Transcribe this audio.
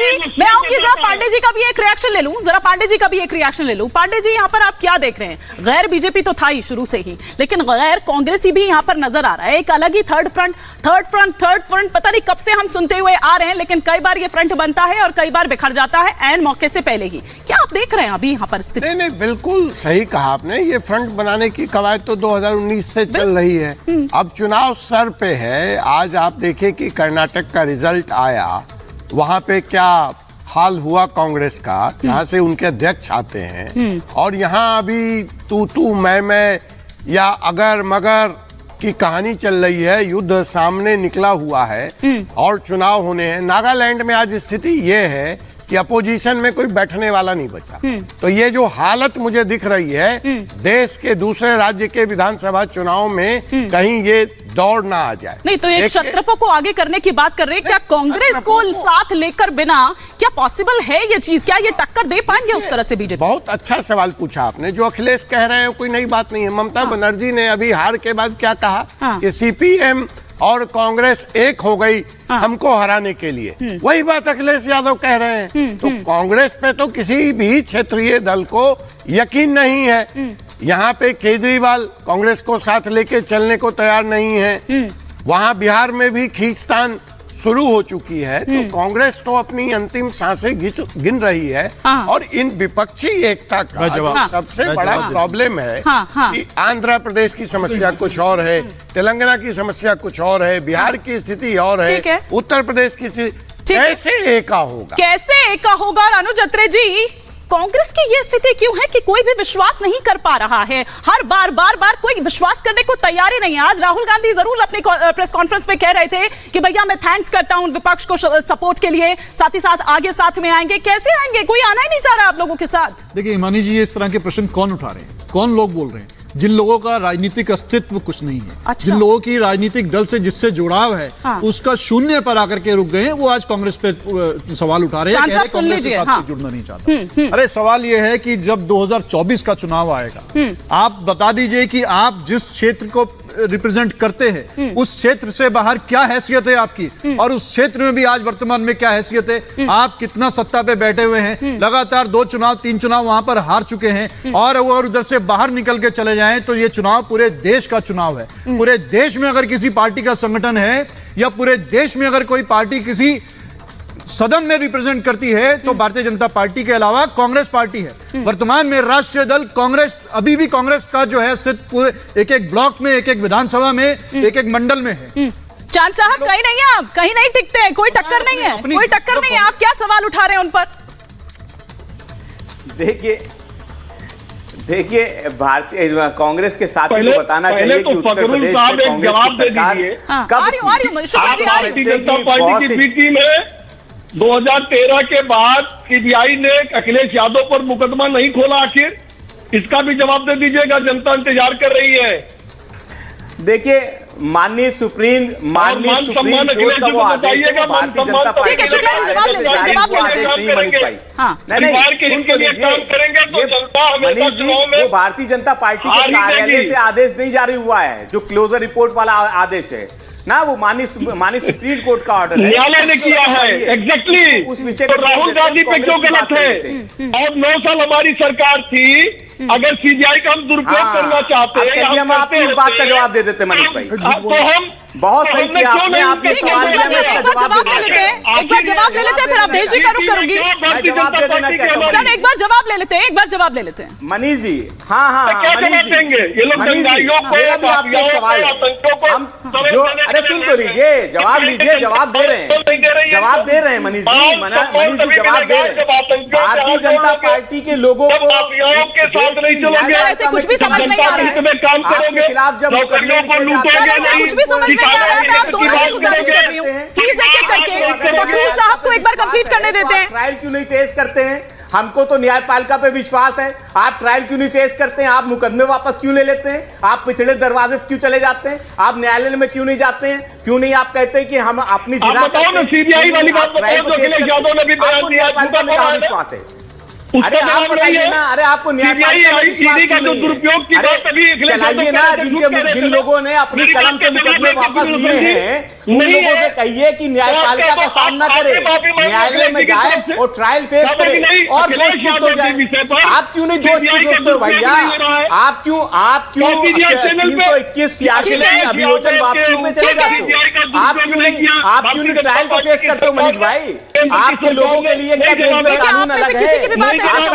आऊंगी जरा पांडे जी का भी एक रिएक्शन ले लूं, पांडे जी यहाँ पर आप क्या देख रहे हैं? गैर बीजेपी तो था ही शुरू से ही, लेकिन गैर कांग्रेसी भी यहाँ पर नजर आ रहा है। एक अलग ही थर्ड फ्रंट पता नहीं कब से हम सुनते हुए आ रहे हैं, लेकिन कई बार ये फ्रंट बनता है और कई बार बिखर जाता है ऐन मौके से पहले ही। क्या आप देख रहे हैं अभी यहाँ पर स्थिति? नहीं, बिल्कुल सही कहा आपने। ये फ्रंट बनाने की कवायद तो 2019 से चल रही है। अब चुनाव सर पे है। आज आप देखें कि कर्नाटक का रिजल्ट आया, वहां पे क्या हाल हुआ कांग्रेस का, जहां से उनके अध्यक्ष आते हैं, और यहाँ अभी तू मैं या अगर मगर की कहानी चल रही है। युद्ध सामने निकला हुआ है और चुनाव होने हैं। नागालैंड में आज स्थिति ये है कि अपोजिशन में कोई बैठने वाला नहीं बचा। तो ये जो हालत मुझे दिख रही है, देश के दूसरे राज्य के विधानसभा चुनाव में कहीं ये दौड़ ना आ जाए। नहीं तो एक क्षत्रपों को आगे करने की बात कर रहे हैं। क्या कांग्रेस को साथ लेकर बिना क्या पॉसिबल है ये चीज? क्या ये टक्कर दे पाएंगे उस तरह से बीजेपी? बहुत अच्छा सवाल पूछा आपने। जो अखिलेश कह रहे हैं कोई नई बात नहीं है। ममता बनर्जी ने अभी हार के बाद क्या कहा कि सीपीएम और कांग्रेस एक हो गई हमको हराने के लिए। वही बात अखिलेश यादव कह रहे हैं। तो कांग्रेस पे तो किसी भी क्षेत्रीय दल को यकीन नहीं है। यहाँ पे केजरीवाल कांग्रेस को साथ लेके चलने को तैयार नहीं है। वहां बिहार में भी खींचतान शुरू हो चुकी है। तो कांग्रेस तो अपनी अंतिम सांसें गिन रही है। और इन विपक्षी एकता का जो सबसे बड़ा प्रॉब्लम है कि आंध्र प्रदेश की समस्या कुछ और है, तेलंगाना की समस्या कुछ और है, बिहार की स्थिति और है, उत्तर प्रदेश की स्थिति। कैसे एका होगा? रानू जत्रे जी, कांग्रेस की ये स्थिति क्यों है कि कोई भी विश्वास नहीं कर पा रहा है? हर बार कोई विश्वास करने को तैयार ही नहीं है। आज राहुल गांधी जरूर अपनी प्रेस कॉन्फ्रेंस में कह रहे थे कि भैया मैं थैंक्स करता हूं विपक्ष को सपोर्ट के लिए, साथ ही साथ आगे साथ में आएंगे। कैसे आएंगे? कोई आना ही नहीं चाह रहा आप लोगों के साथ। देखिए हिमानी जी, इस तरह के प्रश्न कौन उठा रहे हैं? कौन लोग बोल रहे हैं? जिन लोगों का राजनीतिक अस्तित्व कुछ नहीं है। अच्छा। जिन लोगों की राजनीतिक दल से जिससे जुड़ाव है उसका शून्य पर आकर के रुक गए हैं, वो आज कांग्रेस पे सवाल उठा रहे हैं। कांग्रेस के साथ जुड़ना नहीं चाहता। अरे सवाल ये है कि जब 2024 का चुनाव आएगा, आप बता दीजिए कि आप जिस क्षेत्र को रिप्रेजेंट करते हैं उस क्षेत्र से बाहर क्या हैसियत है आपकी, और उस क्षेत्र में भी आज वर्तमान में क्या हैसियत है। आप कितना सत्ता पे बैठे हुए हैं, लगातार 2 चुनाव 3 चुनाव वहां पर हार चुके हैं, और उधर से बाहर निकल के चले जाएं तो ये चुनाव पूरे देश का चुनाव है। पूरे देश में अगर किसी पार्टी का संगठन है या पूरे देश में अगर कोई पार्टी किसी सदन में रिप्रेजेंट करती है तो भारतीय जनता पार्टी के अलावा कांग्रेस पार्टी है। वर्तमान में राष्ट्रीय दल कांग्रेस, अभी भी कांग्रेस का जो है स्थित पूरे एक ब्लॉक में, एक विधानसभा में, एक मंडल में है। चांद साहब कहीं नहीं है, आप कहीं नहीं टिकते हैं, कोई टक्कर नहीं है, कोई टक्कर नहीं है। आप क्या सवाल उठा रहे हैं उन पर? देखिए भारतीय कांग्रेस के साथी को बताना चाहिए कि उत्तर प्रदेश में कांग्रेस की सरकार भारतीय जनता पार्टी की बी टीम है। 2013 के बाद सीबीआई ने अखिलेश यादव पर मुकदमा नहीं खोला, आखिर इसका भी जवाब दे दीजिएगा। जनता इंतजार कर रही है। देखिए माननीय सुप्रीम कोर्ट का वो आदेश है, भारतीय जनता पार्टी वो भारतीय जनता पार्टी के कार्यालय से आदेश नहीं जारी हुआ है, जो क्लोजर रिपोर्ट वाला आदेश है ना, वो माननीय सुप्रीम कोर्ट का ऑर्डर है, न्यायालय ने किया है। एग्जैक्टली उस विषय तो राहुल गांधी पे क्यों गलत है? और 9 साल हमारी सरकार थी। अगर सीबीआई का हम दुरुपयोग करना चाहते हैं, हम आपकी इस बात का जवाब दे देते मनीष भाई। तो हम बहुत सही किया आपने। आप ये सवाल एक बार जवाब ले लेते हैं, फिर आप देश जी का रुख करूंगी। सर एक बार जवाब ले लेते हैं, मनीष जी। हाँ क्या जवाब देंगे ये लोग? दंगाइयों को, आपके सवाल हम जो, अरे सुन तो लीजिए, जवाब लीजिए, जवाब दे रहे हैं मनीष जी। मनीष जी जवाब दे रहे हैं। भारतीय जनता पार्टी के लोगों को नहीं चलोगे, ऐसे कुछ भी समझ नहीं आ रहा है। काम करोगे, खिलाफ जब नौकरियों को लूटोगे नहीं, कुछ भी समझ नहीं आ रहा है। आप दोनों से गुजारिश कर रही हूँ, प्लीज एक-एक करके फकीर साहब को एक बार कंप्लीट करने देते हैं। ट्रायल क्यों नहीं फेस करते हैं? हमको तो न्यायपालिका पे विश्वास है। आप ट्रायल क्यों नहीं फेस करते हैं? आप मुकदमे वापस क्यों ले लेते हैं? आप पिछले दरवाजे से क्यों चले जाते हैं? आप न्यायालय में क्यों नहीं जाते हैं? क्यों नहीं आप कहते हैं कि हम अपनी बताओ ना, सीबीआई वाली बात बताओ। अखिलेश यादव ने भी बयान दिया, विश्वास है। उसका अरे आप जवाब नहीं बताइए है। ना, अरे आपको न्यायपालिका CBI में विश्वास का क्यों जो नहीं है? दुरुपयोग की अरे बात अभी अखिलेश चलाइए यादव ना, कह रहे थे, झूठ कह रहे जिन थे। लोगों ने अपनी मेरी कलम बात के के मुकदमे जवाब वापस नहीं लिए है। हैं, उन नहीं लोगों है। से कहिए कि न्यायपालिका का सामना करे, न्यायालय में जाए और ट्रायल फेस करे और दोष मुक्त हो जाए। आप क्यों नहीं दोष मुक्त होते हो भैया? आप क्यों 321 ठीक है। अभियोजन वापसी में चले जाते हो? आप क्यों नहीं ट्रायल को फेस करते हो मनीष भाई? आपके लोगों के लिए क्या देश में देखिए, आप कानून में से अलग किसी की भी है? बात ऐसे आप